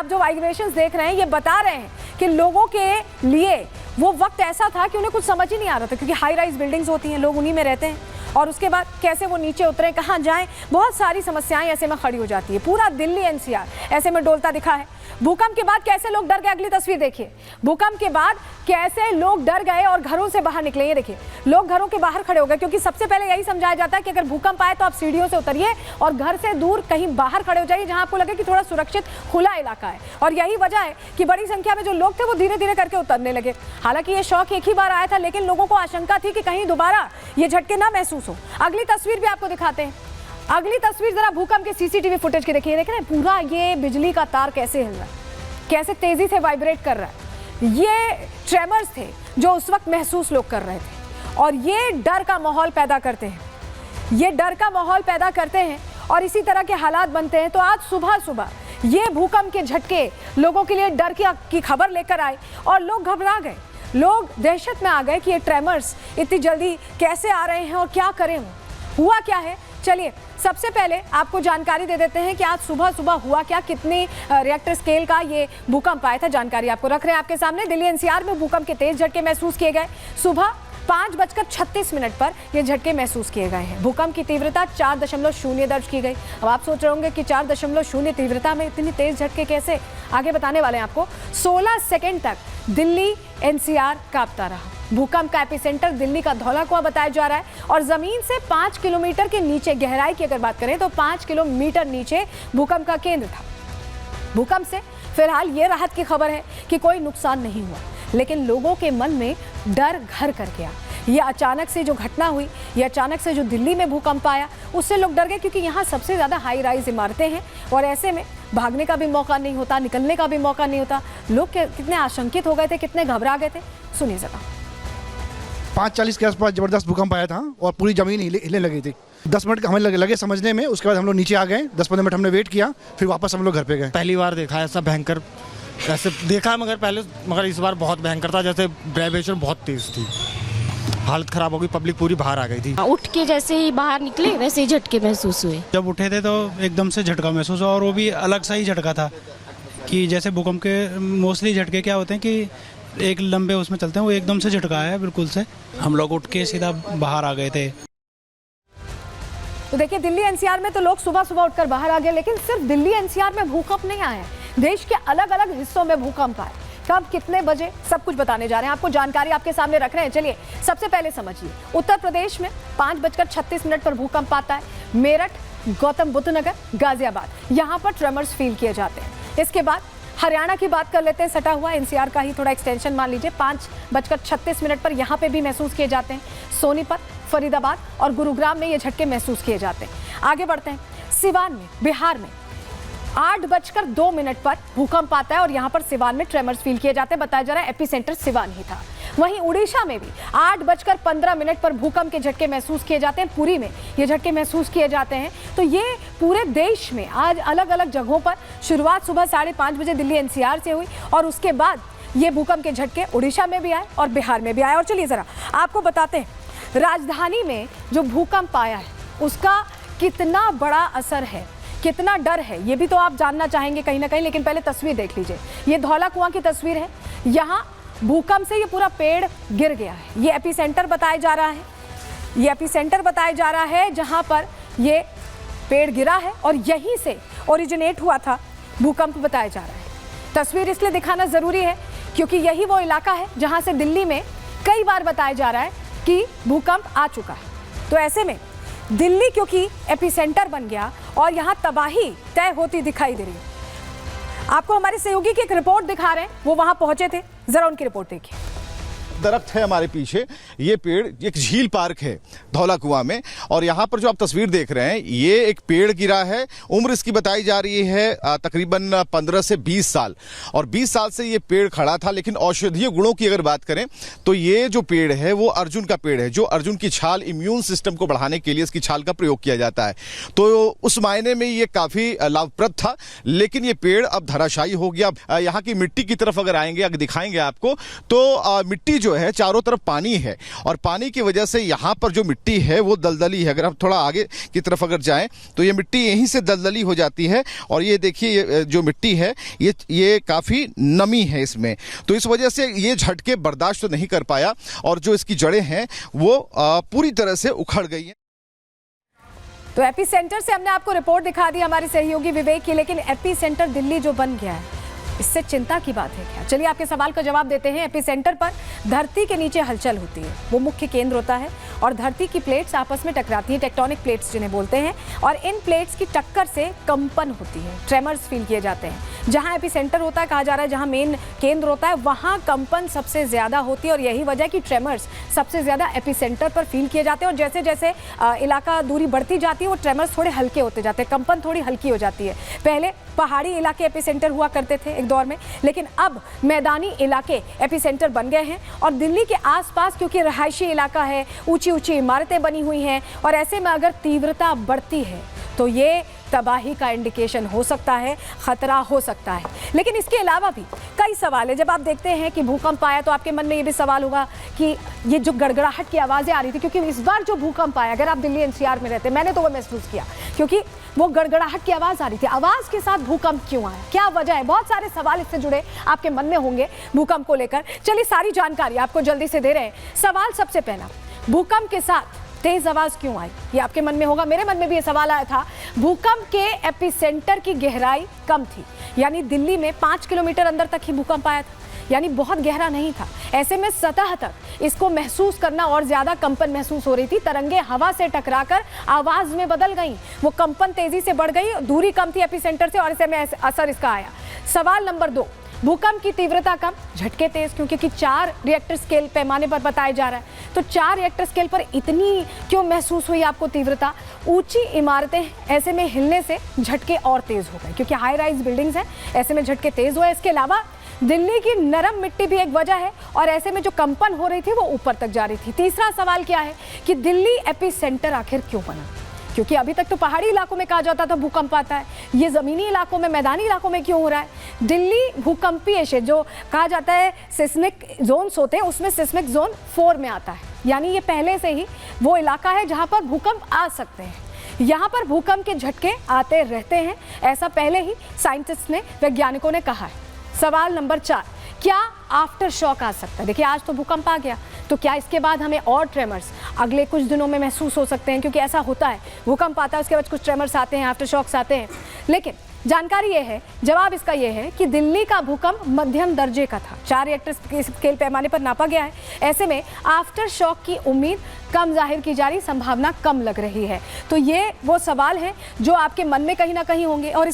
आप जो वाइब्रेशंस देख रहे हैं ये बता रहे हैं कि लोगों के लिए वो वक्त ऐसा था कि उन्हें कुछ समझ ही नहीं आ रहा था, क्योंकि हाई राइज बिल्डिंग्स होती हैं, लोग उन्हीं में रहते हैं, और उसके बाद कैसे वो नीचे उतरे, कहाँ जाएं, बहुत सारी समस्याएं ऐसे में खड़ी हो जाती है। पूरा दिल्ली एनसीआर ऐसे में डोलता दिखा है। भूकंप के बाद कैसे लोग डर गए, अगली तस्वीर देखिए। भूकंप के बाद कैसे लोग डर गए और घरों से बाहर निकले, ये देखिए, लोग घरों के बाहर खड़े हो गए, क्योंकि सबसे पहले यही समझाया जाता है कि अगर भूकंप आए तो आप सीढ़ियों से उतरिए और घर से दूर कहीं बाहर खड़े हो जाइए जहां आपको लगे कि थोड़ा सुरक्षित खुला इलाका है। और यही वजह है कि बड़ी संख्या में जो लोग थे वो धीरे धीरे करके उतरने लगे। हालांकि ये शौक एक ही बार आया था, लेकिन लोगों को आशंका थी कि कहीं दोबारा ये झटके ना महसूस हो। अगली तस्वीर भी आपको दिखाते हैं। अगली तस्वीर जरा भूकंप के सीसीटीवी फुटेज की देखिए। देख रहे हैं पूरा ये बिजली का तार कैसे हिल रहा है, कैसे तेजी से वाइब्रेट कर रहा है। ये ट्रेमर्स थे जो उस वक्त महसूस लोग कर रहे थे, और ये डर का माहौल पैदा करते हैं, ये डर का माहौल पैदा करते हैं और इसी तरह के हालात बनते हैं। तो आज सुबह सुबह ये भूकंप के झटके लोगों के लिए डर की खबर लेकर आए और लोग घबरा गए, लोग दहशत में आ गए कि ये ट्रेमर्स इतनी जल्दी कैसे आ रहे हैं और क्या करें। हुआ क्या है, चलिए सबसे पहले आपको जानकारी दे देते हैं कि आज सुबह सुबह हुआ क्या, कितने रिएक्टर स्केल का ये भूकंप आया था। जानकारी आपको रख रहे हैं आपके सामने। दिल्ली एनसीआर में भूकंप के तेज झटके महसूस किए गए। सुबह 5:36 पर ये झटके महसूस किए गए हैं। भूकंप की तीव्रता 4.0 दर्ज की गई। अब आप सोच रहे होंगे कि 4.0 तीव्रता में इतनी तेज झटके कैसे, आगे बताने वाले हैं आपको। 16 सेकंड तक दिल्ली एनसीआर कांपता रहा। भूकंप का एपिसेंटर दिल्ली का धौला कुआं बताया जा रहा है और जमीन से 5 किलोमीटर के नीचे, गहराई की अगर बात करें तो 5 किलोमीटर नीचे भूकंप का केंद्र था। भूकंप से फिलहाल ये राहत की खबर है कि कोई नुकसान नहीं हुआ, लेकिन लोगों के मन में डर घर कर गया। ये अचानक से जो घटना हुई, ये अचानक से जो दिल्ली में भूकंप आया, उससे लोग डर गए, क्योंकि यहाँ सबसे ज़्यादा हाई राइज इमारतें हैं और ऐसे में भागने का भी मौका नहीं होता, निकलने का भी मौका नहीं होता। लोग कितने आशंकित हो गए थे, कितने घबरा गए थे, सुनिए जरा। 5:40 के आसपास जबरदस्त भूकंप आया था और पूरी जमीन हिलने लगी थी। 10 मिनट हमें लगे समझने में, उसके बाद हम लोग नीचे आ गए। 10-15 मिनट हमने वेट किया, फिर वापस हम लोग घर पे गए। पहली बार देखा ऐसा भयंकर, ऐसे देखा मगर इस बार बहुत भयंकर था। जैसे वाइब्रेशन बहुत तेज थी, हालत खराब हो गई, पब्लिक पूरी बाहर आ गई थी। उठ के जैसे ही बाहर निकले वैसे ही झटके महसूस हुए। जब उठे थे तो एकदम से झटका महसूस हुआ, और वो भी अलग सा ही झटका था कि जैसे भूकंप के मोस्टली झटके क्या होते हैं कि एक लंबे उसमें चलते हैं, वो एकदम से झटका आया बिल्कुल से। हम लोग उठ के सीधा बाहर आ गए थे। तो देखिए दिल्ली एनसीआर में तो लोग सुबह सुबह उठकर बाहर आ गए, लेकिन सिर्फ दिल्ली एनसीआर में भूकंप नहीं आए, देश के अलग अलग हिस्सों में भूकंप आए। कब, कितने बजे, सब कुछ बताने जा रहे हैं आपको, जानकारी आपके सामने रख रहे हैं। चलिए सबसे पहले समझिए, उत्तर प्रदेश में 5:36 पर भूकंप आता है। मेरठ, गौतम बुद्ध नगर, गाजियाबाद, यहाँ पर ट्रेमर्स फील किए जाते हैं। इसके बाद हरियाणा की बात कर लेते हैं, सटा हुआ एनसीआर का ही थोड़ा एक्सटेंशन मान लीजिए। 5:36 पर यहाँ पे भी महसूस किए जाते हैं। सोनीपत, फरीदाबाद और गुरुग्राम में ये झटके महसूस किए जाते हैं। आगे बढ़ते हैं, सिवान में, बिहार में 8:02 पर भूकंप आता है और यहाँ पर सिवान में ट्रेमर्स फील किए जाते हैं। बताया जा रहा है एपिसेंटर सिवान ही था। वहीं उड़ीसा में भी 8:15 पर भूकंप के झटके महसूस किए जाते हैं। पुरी में ये झटके महसूस किए जाते हैं। तो ये पूरे देश में आज अलग अलग जगहों पर शुरुआत सुबह 5:30 बजे दिल्ली एनसीआर से हुई और उसके बाद ये भूकंप के झटके उड़ीसा में भी आए और बिहार में भी आए। और चलिए जरा आपको बताते हैं राजधानी में जो भूकंप आया है उसका कितना बड़ा असर है, कितना डर है, ये भी तो आप जानना चाहेंगे कहीं ना कहीं। लेकिन पहले तस्वीर देख लीजिए, ये धौला कुआं की तस्वीर है। यहाँ भूकंप से ये पूरा पेड़ गिर गया है। ये एपिसेंटर बताया जा रहा है, ये एपिसेंटर बताया जा रहा है जहां पर ये पेड़ गिरा है और यहीं से ओरिजिनेट हुआ था भूकंप बताया जा रहा है। तस्वीर इसलिए दिखाना जरूरी है क्योंकि यही वो इलाका है जहां से दिल्ली में कई बार बताया जा रहा है कि भूकंप आ चुका है। तो ऐसे में दिल्ली क्योंकि एपिसेंटर बन गया और यहाँ तबाही तय होती दिखाई दे रही है। आपको हमारे सहयोगी की एक रिपोर्ट दिखा रहे हैं, वो वहां पहुंचे थे, जरा उनकी रिपोर्ट देखिए। दरख्त है हमारे पीछे, ये पेड़ एक झील पार्क है धौला कुआं में, और यहाँ पर जो आप तस्वीर देख रहे हैं ये एक पेड़ गिरा है। उम्र इसकी बताई जा रही है तकरीबन 15 से 20 साल, और 20 साल से ये पेड़ खड़ा था। लेकिन औषधीय गुणों की अगर बात करें तो ये जो पेड़ है वो अर्जुन का पेड़ है, जो अर्जुन की छाल इम्यून सिस्टम को बढ़ाने के लिए इसकी छाल का प्रयोग किया जाता है। तो उस मायने में ये काफी लाभप्रद था, लेकिन ये पेड़ अब धराशायी हो गया। यहाँ की मिट्टी की तरफ अगर आएंगे, अगर दिखाएंगे आपको, तो मिट्टी जो है चारों तरफ पानी है और पानी की वजह से यहाँ पर जो मिट्टी है वो दलदली है। अगर आप थोड़ा आगे की तरफ अगर जाएं तो ये मिट्टी यहीं से दलदली हो जाती है और ये देखिए ये जो मिट्टी है ये काफ़ी नमी है इसमें, तो इस वजह से ये झटके बर्दाश्त तो नहीं कर पाया और जो इसकी जड़ें हैं वो पूरी तरह से उखड़ गई हैं। तो एपी सेंटर से हमने आपको रिपोर्ट दिखा दी हमारे सहयोगी विवेक की, लेकिन एपी सेंटर दिल्ली जो बन गया है इससे चिंता की बात है क्या? चलिए आपके सवाल का जवाब देते हैं। एपी सेंटर पर धरती के नीचे हलचल होती है, वो मुख्य केंद्र होता है और धरती की प्लेट्स आपस में टकराती हैं, टेक्टोनिक प्लेट्स जिन्हें बोलते हैं, और इन प्लेट्स की टक्कर से कंपन होती है, ट्रेमर्स फील किए जाते हैं। जहां एपी सेंटर होता है, कहा जा रहा है जहां मेन केंद्र होता है, वहां कंपन सबसे ज्यादा होती है और यही वजह कि ट्रेमर्स सबसे ज्यादा एपी सेंटर पर फील किए जाते हैं और जैसे जैसे इलाका दूरी बढ़ती जाती है वो ट्रेमर्स थोड़े हल्के होते जाते हैं, कंपन थोड़ी हल्की हो जाती है। पहले पहाड़ी इलाके एपी सेंटर हुआ करते थे एक दौर में, लेकिन अब मैदानी इलाके एपी सेंटर बन गए हैं और दिल्ली के आसपास क्योंकि रहायशी इलाका है, ऊंची ऊंची इमारतें बनी हुई हैं और ऐसे में अगर तीव्रता बढ़ती है तो ये तबाही का इंडिकेशन हो सकता है, खतरा हो सकता है। लेकिन इसके अलावा भी कई सवाल है। जब आप देखते हैं कि भूकंप आया तो आपके मन में ये भी सवाल होगा कि ये जो गड़गड़ाहट की आवाज़ें आ रही थी, क्योंकि इस बार जो भूकंप आया, अगर आप दिल्ली एनसीआर में रहते, मैंने तो वो महसूस किया क्योंकि वो गड़गड़ाहट की आवाज़ आ रही थी। आवाज़ के साथ भूकंप क्यों आया, क्या वजह है? बहुत सारे सवाल इससे जुड़े आपके मन में होंगे भूकंप को लेकर। चलिए सारी जानकारी आपको जल्दी से दे रहे हैं। सवाल सबसे पहला, भूकंप के साथ तेज आवाज क्यों आई? ये आपके मन में होगा, मेरे मन में भी ये सवाल आया था। भूकंप के एपिसेंटर की गहराई कम थी, यानी दिल्ली में 5 किलोमीटर अंदर तक ही भूकंप आया था, यानी बहुत गहरा नहीं था। ऐसे में सतह तक इसको महसूस करना और ज्यादा कंपन महसूस हो रही थी। तरंगे हवा से टकराकर आवाज में बदल गई, वो कंपन तेजी से बढ़ गई, दूरी कम थी एपिसेंटर से और ऐसे में असर इसका आया। सवाल नंबर 2, भूकंप की तीव्रता कम, झटके तेज क्यों? क्योंकि 4 रिएक्टर स्केल पैमाने पर बताया जा रहा है, तो 4 रिएक्टर स्केल पर इतनी क्यों महसूस हुई आपको तीव्रता? ऊंची इमारतें, ऐसे में हिलने से झटके और तेज हो गए क्योंकि हाई राइज बिल्डिंग्स हैं, ऐसे में झटके तेज हुए। इसके अलावा दिल्ली की नरम मिट्टी भी एक वजह है और ऐसे में जो कंपन हो रही थी वो ऊपर तक जा रही थी। तीसरा सवाल क्या है कि दिल्ली एपी सेंटर आखिर क्यों बना? क्योंकि अभी तक तो पहाड़ी इलाकों में कहा जाता था भूकंप आता है, ये ज़मीनी इलाकों में, मैदानी इलाकों में क्यों हो रहा है? दिल्ली भूकंपीय क्षेत्र जो कहा जाता है सिस्मिक जोन्स होते हैं, उसमें सिस्मिक जोन 4 में आता है, यानी ये पहले से ही वो इलाका है जहाँ पर भूकंप आ सकते हैं। यहाँ पर भूकंप के झटके आते रहते हैं, ऐसा पहले ही साइंटिस्ट ने, वैज्ञानिकों ने कहा है। सवाल नंबर 4, क्या आफ्टर शॉक आ सकता है? देखिए आज तो भूकंप आ गया, तो क्या इसके बाद हमें और ट्रेमर्स अगले कुछ दिनों में महसूस हो सकते हैं? क्योंकि ऐसा होता है, भूकंप आता है उसके बाद कुछ ट्रेमर्स आते हैं, आफ्टर शॉक्स आते हैं। लेकिन जानकारी ये है, जवाब इसका ये है कि दिल्ली का भूकंप मध्यम दर्जे का था, 4 रिएक्टर स्केल पैमाने पर नापा गया है। ऐसे में आफ्टर शॉक की उम्मीद कम जाहिर की जा रही, संभावना कम लग रही है। तो ये वो सवाल है जो आपके मन में कहीं ना कहीं होंगे और